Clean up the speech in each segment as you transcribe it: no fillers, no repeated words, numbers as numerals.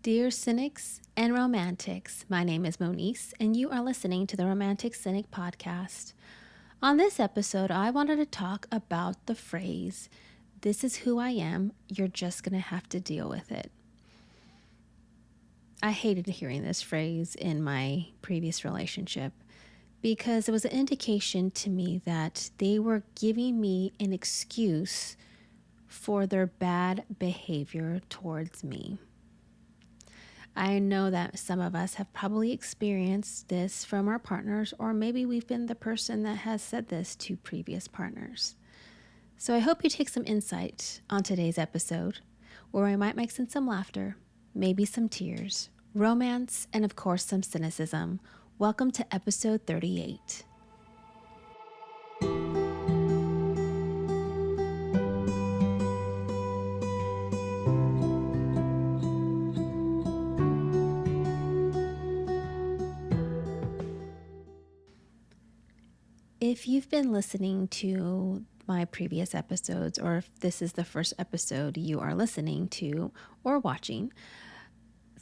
Dear Cynics and Romantics, my name is Monice, and you are listening to the Romantic Cynic podcast. On this episode, I wanted to talk about the phrase, "This is who I am, you're just going to have to deal with it." I hated hearing this phrase in my previous relationship because it was an indication to me that they were giving me an excuse for their bad behavior towards me. I know that some of us have probably experienced this from our partners, or maybe we've been the person that has said this to previous partners. So I hope you take some insight on today's episode, where I might mix in some laughter, maybe some tears, romance, and of course some cynicism. Welcome to episode 38. If you've been listening to my previous episodes, or if this is the first episode you are listening to or watching,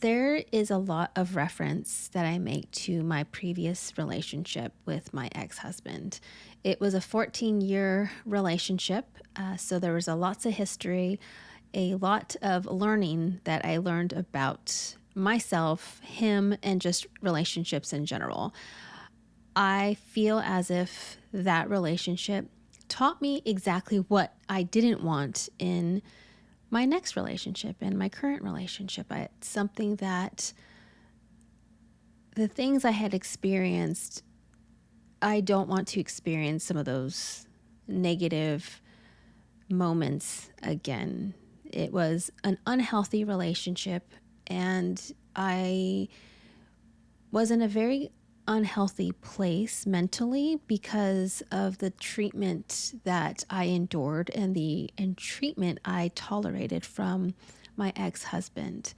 there is a lot of reference that I make to my previous relationship with my ex-husband. It was a 14-year relationship, so there was lots of history, a lot of learning that I learned about myself, him, and just relationships in general. I feel as if that relationship taught me exactly what I didn't want in my next relationship and my current relationship. It's something that the things I had experienced, I don't want to experience some of those negative moments again. It was an unhealthy relationship, and I was in a very unhealthy place mentally because of the treatment that I endured and the treatment I tolerated from my ex-husband.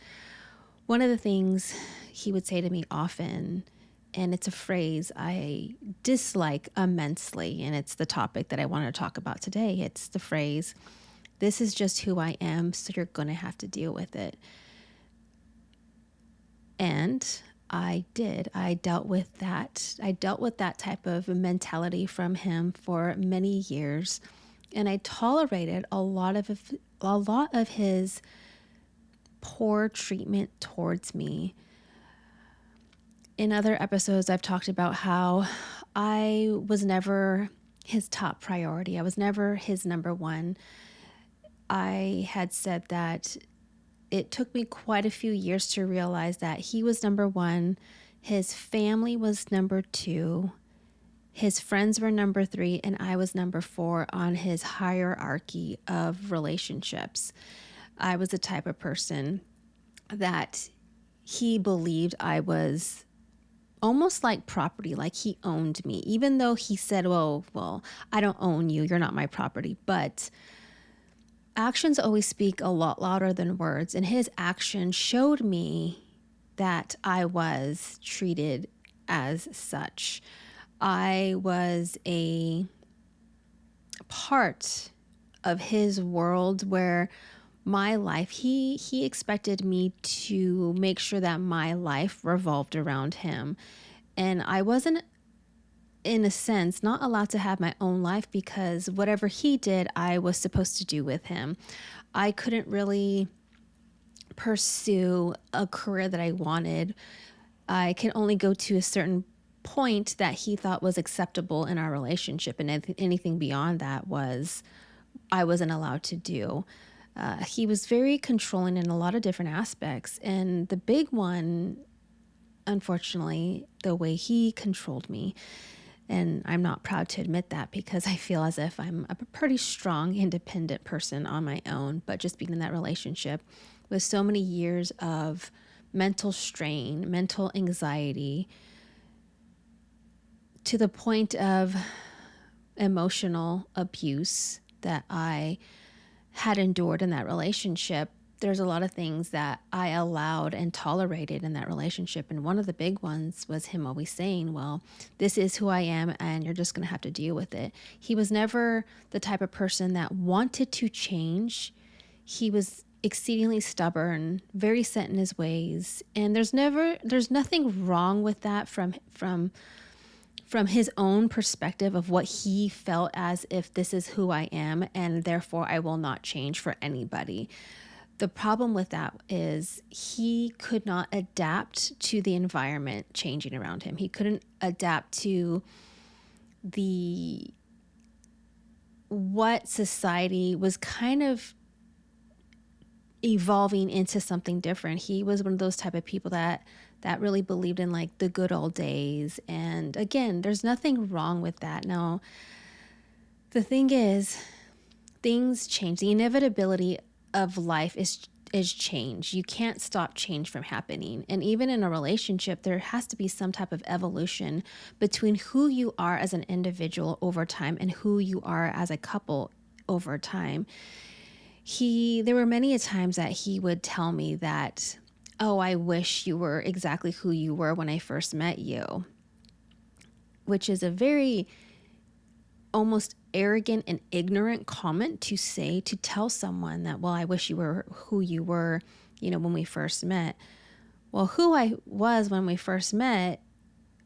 One of the things he would say to me often, and it's a phrase I dislike immensely, and it's the topic that I want to talk about today. It's the phrase, "This is just who I am, so you're going to have to deal with it." And I did. I dealt with that. I dealt with that type of mentality from him for many years, and I tolerated a lot of his poor treatment towards me. In other episodes, I've talked about how I was never his top priority. I was never his number one. I had said that it took me quite a few years to realize that he was number one, his family was number two, his friends were number three, and I was number four on his hierarchy of relationships. I was the type of person that he believed I was almost like property, like he owned me, even though he said, well, I don't own you, you're not my property, but actions always speak a lot louder than words, and his action showed me that I was treated as such. I was a part of his world where my life, he expected me to make sure that my life revolved around him. And I wasn't, in a sense, not allowed to have my own life because whatever he did, I was supposed to do with him. I couldn't really pursue a career that I wanted. I could only go to a certain point that he thought was acceptable in our relationship, and anything beyond that I wasn't allowed to do. He was very controlling in a lot of different aspects, and the big one, unfortunately, the way he controlled me. And I'm not proud to admit that because I feel as if I'm a pretty strong, independent person on my own. But just being in that relationship with so many years of mental strain, mental anxiety, to the point of emotional abuse that I had endured in that relationship, there's a lot of things that I allowed and tolerated in that relationship. And one of the big ones was him always saying, well, this is who I am and you're just going to have to deal with it. He was never the type of person that wanted to change. He was exceedingly stubborn, very set in his ways, and there's nothing wrong with that from his own perspective of what he felt as if this is who I am and therefore I will not change for anybody. The problem with that is he could not adapt to the environment changing around him. He couldn't adapt to the what society was kind of evolving into something different. He was one of those type of people that really believed in like the good old days. And again, there's nothing wrong with that. Now, the thing is, things change. The inevitability of life is change. You can't stop change from happening. And even in a relationship, there has to be some type of evolution between who you are as an individual over time and who you are as a couple over time. There were many a times that he would tell me that, oh, I wish you were exactly who you were when I first met you, which is a very almost arrogant and ignorant comment to say, to tell someone that, well, I wish you were who you were, when we first met. Well, who I was when we first met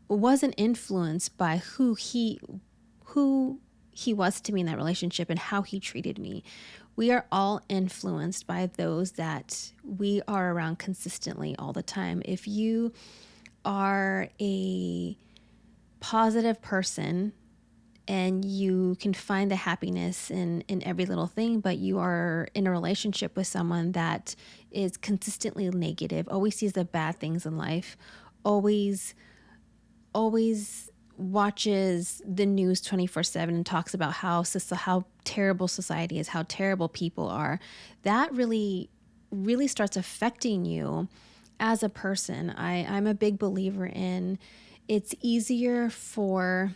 wasn't influenced by who he was to me in that relationship and how he treated me. We are all influenced by those that we are around consistently all the time. If you are a positive person and you can find the happiness in every little thing, but you are in a relationship with someone that is consistently negative, always sees the bad things in life, always watches the news 24/7 and talks about how terrible society is, how terrible people are, that really starts affecting you as a person. I'm a big believer in, it's easier for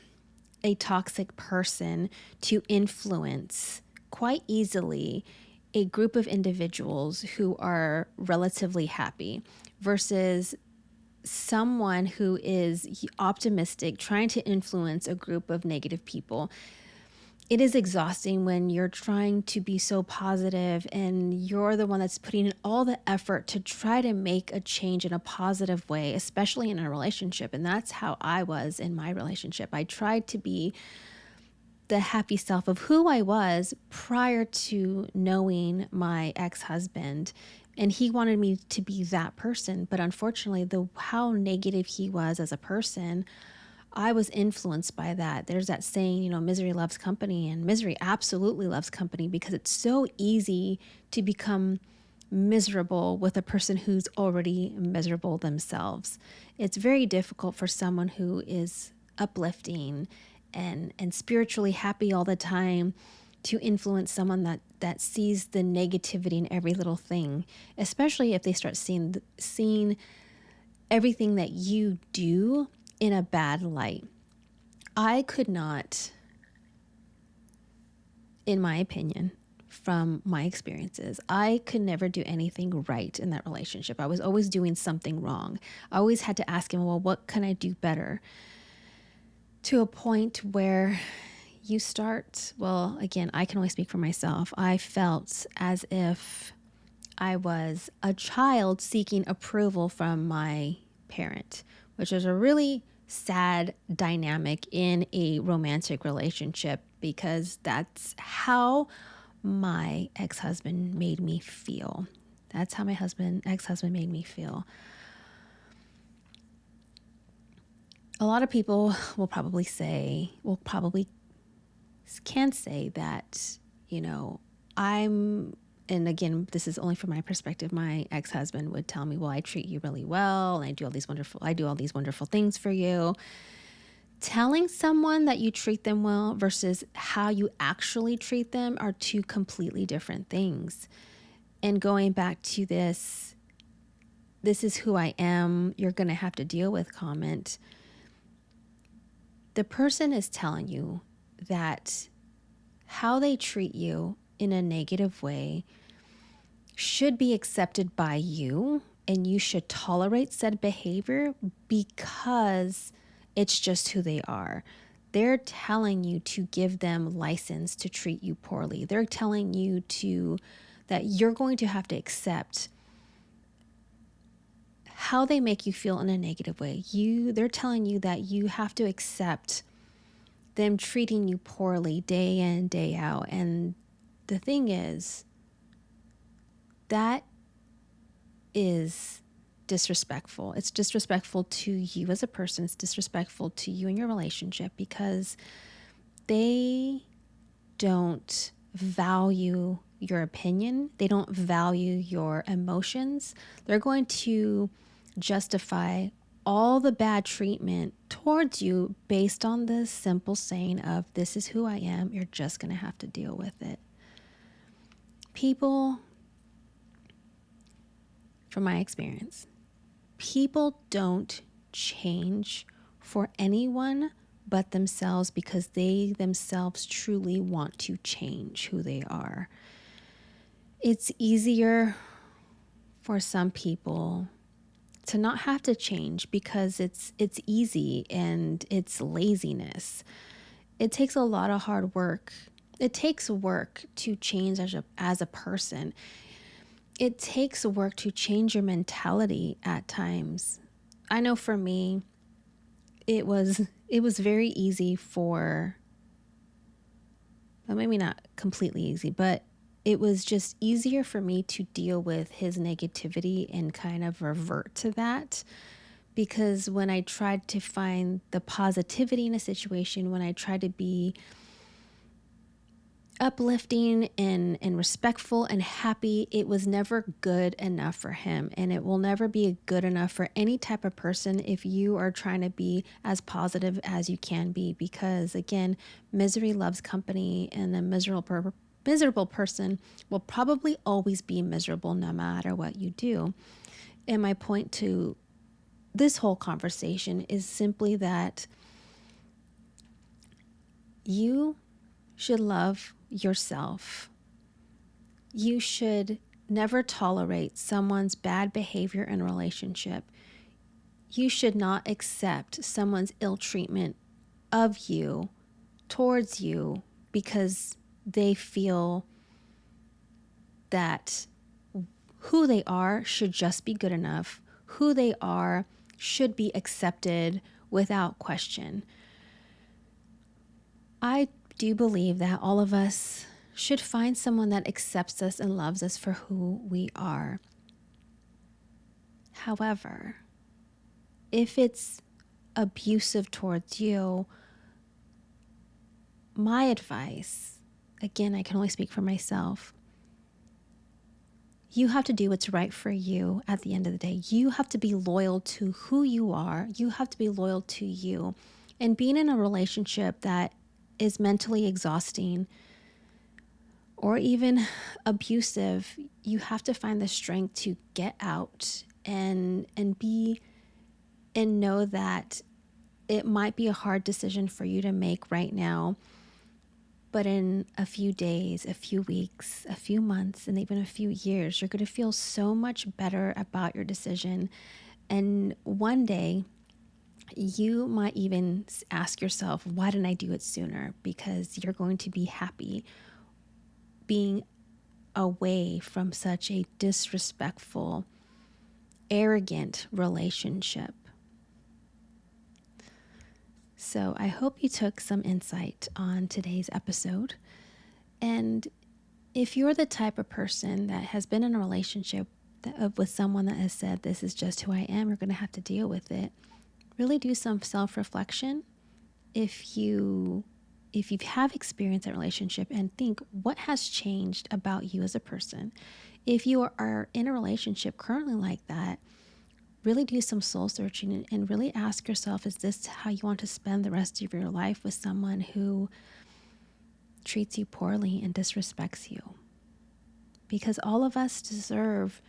a toxic person to influence quite easily a group of individuals who are relatively happy versus someone who is optimistic, trying to influence a group of negative people. It is exhausting when you're trying to be so positive and you're the one that's putting in all the effort to try to make a change in a positive way, especially in a relationship. And that's how I was in my relationship. I tried to be the happy self of who I was prior to knowing my ex-husband. And he wanted me to be that person. But unfortunately, how negative he was as a person, I was influenced by that. There's that saying, misery loves company, and misery absolutely loves company because it's so easy to become miserable with a person who's already miserable themselves. It's very difficult for someone who is uplifting and spiritually happy all the time to influence someone that sees the negativity in every little thing, especially if they start seeing everything that you do in a bad light. I could not, in my opinion, from my experiences, I could never do anything right in that relationship. I was always doing something wrong. I always had to ask him, well, what can I do better? To a point where you start, well, again, I can only speak for myself. I felt as if I was a child seeking approval from my parent, which is a really sad dynamic in a romantic relationship because that's how my ex-husband made me feel. That's how my ex-husband made me feel. A lot of people can say that, and again, this is only from my perspective, my ex-husband would tell me, well, I treat you really well and I do all these wonderful things for you. Telling someone that you treat them well versus how you actually treat them are two completely different things. And going back to this is who I am, you're going to have to deal with comment. The person is telling you that how they treat you in a negative way should be accepted by you, and you should tolerate said behavior because it's just who they are. They're telling you to give them license to treat you poorly. They're telling you that you're going to have to accept how they make you feel in a negative way. They're telling you that you have to accept them treating you poorly day in, day out. And the thing is, that is disrespectful. It's disrespectful to you as a person. It's disrespectful to you and your relationship, because they don't value your opinion. They don't value your emotions. They're going to justify all the bad treatment towards you based on the simple saying of, this is who I am. You're just going to have to deal with it. People, from my experience, people don't change for anyone but themselves, because they themselves truly want to change who they are. It's easier for some people to not have to change because it's easy and it's laziness. It takes a lot of hard work. It takes work to change as a person. It takes work to change your mentality at times. I know for me, it was very easy well, maybe not completely easy, but it was just easier for me to deal with his negativity and kind of revert to that. Because when I tried to find the positivity in a situation, when I tried to be uplifting and respectful and happy, it was never good enough for him. And it will never be good enough for any type of person if you are trying to be as positive as you can be. Because again, misery loves company, and a miserable person will probably always be miserable no matter what you do. And my point to this whole conversation is simply that you should love yourself. You should never tolerate someone's bad behavior in a relationship. You should not accept someone's ill treatment of you, towards you, because they feel that who they are should just be good enough. Who they are should be accepted without question. I do believe that all of us should find someone that accepts us and loves us for who we are. However, if it's abusive towards you, my advice, again, I can only speak for myself, you have to do what's right for you at the end of the day. You have to be loyal to who you are. You have to be loyal to you. And being in a relationship that is mentally exhausting or even abusive, you have to find the strength to get out and know that it might be a hard decision for you to make right now, but in a few days, a few weeks, a few months, and even a few years, you're going to feel so much better about your decision. And one day, you might even ask yourself, why didn't I do it sooner? Because you're going to be happy being away from such a disrespectful, arrogant relationship. So I hope you took some insight on today's episode. And if you're the type of person that has been in a relationship with someone that has said, this is just who I am, you're going to have to deal with it, really do some self-reflection. If you have experienced that relationship, and think, what has changed about you as a person? If you are in a relationship currently like that, really do some soul searching and really ask yourself, is this how you want to spend the rest of your life, with someone who treats you poorly and disrespects you? Because all of us deserve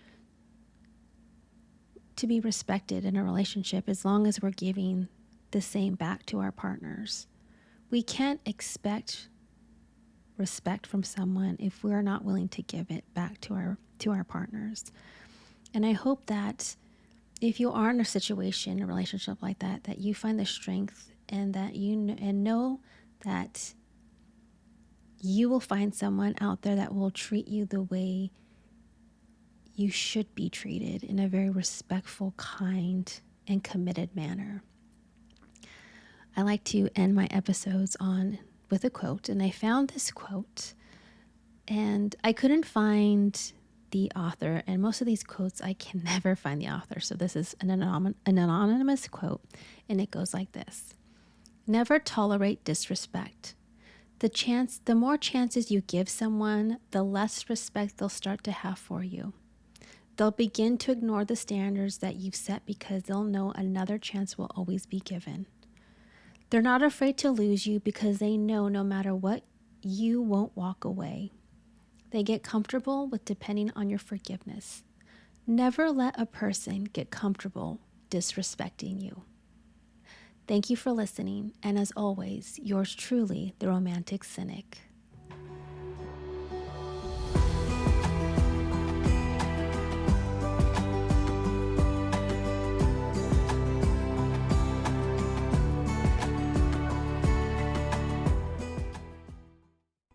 to be respected in a relationship, as long as we're giving the same back to our partners. We can't expect respect from someone if we're not willing to give it back to our partners. And I hope that if you are in a situation, a relationship like that, that you find the strength, and that know that you will find someone out there that will treat you the way you should be treated in a very respectful, kind, and committed manner. I like to end my episodes with a quote, and I found this quote, and I couldn't find the author, and most of these quotes I can never find the author. So this is an anonymous quote, and it goes like this: "Never tolerate disrespect. The more chances you give someone, the less respect they'll start to have for you. They'll begin to ignore the standards that you've set because they'll know another chance will always be given. They're not afraid to lose you because they know no matter what, you won't walk away. They get comfortable with depending on your forgiveness. Never let a person get comfortable disrespecting you." Thank you for listening, and as always, yours truly, the Romantic Cynic.